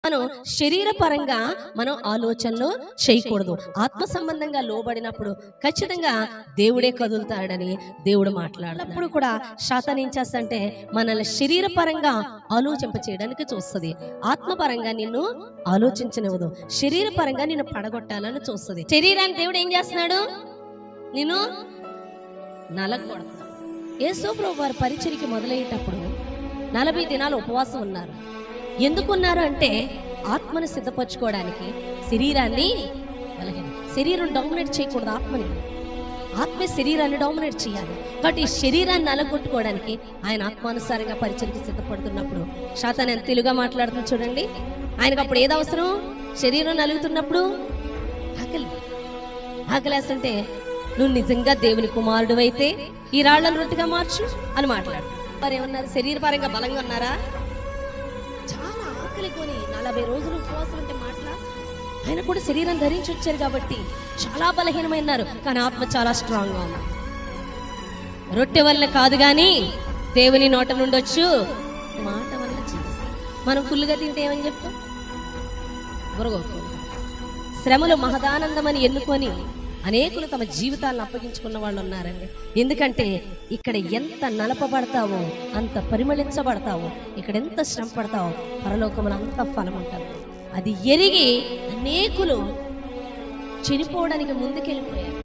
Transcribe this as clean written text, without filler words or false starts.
మనం శరీరపరంగా మనం ఆలోచనలు చేయకూడదు. ఆత్మ సంబంధంగా లోబడినప్పుడు ఖచ్చితంగా దేవుడే కదులుతాడని దేవుడు మాట్లాడినప్పుడు కూడా శాతాన్ ఏం చేస్తంటే మనల్ని శరీరపరంగా ఆలోచింప చేయడానికి చూస్తుంది. ఆత్మపరంగా నిన్ను ఆలోచించనివ్వదు. శరీరపరంగా నిన్ను పడగొట్టాలని చూస్తుంది. శరీరాన్ని దేవుడు ఏం చేస్తున్నాడు? నిన్ను నలగొడతాడు. యేసు ప్రభువు వారి పరిచర్యకి మొదలయ్యేటప్పుడు 40 దినాలు ఉపవాసం ఉన్నారు. ఎందుకున్నారు అంటే ఆత్మను సిద్ధపరచుకోవడానికి. శరీరాన్ని శరీరం డామినేట్ చేయకూడదు, ఆత్మని. ఆత్మే శరీరాన్ని డామినేట్ చేయాలి. కాబట్టి ఈ శరీరాన్ని నలగొట్టుకోవడానికి ఆయన ఆత్మానుసారంగా పరిచర్యకి సిద్ధపడుతున్నప్పుడు శాతాన్ ఎంత తెలుగుగా మాట్లాడుతుంది చూడండి. ఆయనకు అప్పుడు ఏది అవసరం? శరీరం నలుగుతున్నప్పుడు ఆకలేస్తుంటే నువ్వు నిజంగా దేవుని కుమారుడు అయితే ఈ రాళ్లను రొట్టెగా మార్చు అని మాట్లాడు. మరి ఏమన్నారు? శరీరపరంగా బలంగా ఉన్నారా? చాలా ఆకలి కొని 40 రోజులు ఉపవాసం ఉంటే ఆయన కూడా శరీరం ధరించి వచ్చారు కాబట్టి చాలా బలహీనమైనారు. కానీ ఆత్మ చాలా స్ట్రాంగ్ గా ఉన్నారు. రొట్టె వల్ల కాదు కానీ దేవుని నోట నుండొచ్చు మాట వల్ల జీవిస్తాం. మనం ఫుల్గా తింటే ఏమని చెప్తాం? శ్రమలు మహదానందమని ఎన్నుకొని అనేకులు తమ జీవితాలను అప్పగించుకున్న వాళ్ళు ఉన్నారండి. ఎందుకంటే ఇక్కడ ఎంత నలపబడతావో అంత పరిమళించబడతావో, ఇక్కడ ఎంత శ్రమ పడతావో పరలోకములు అంత ఫలం ఉంటుంది. అది ఎరిగి అనేకులు చనిపోవడానికి ముందుకెళ్ళిపోయారు.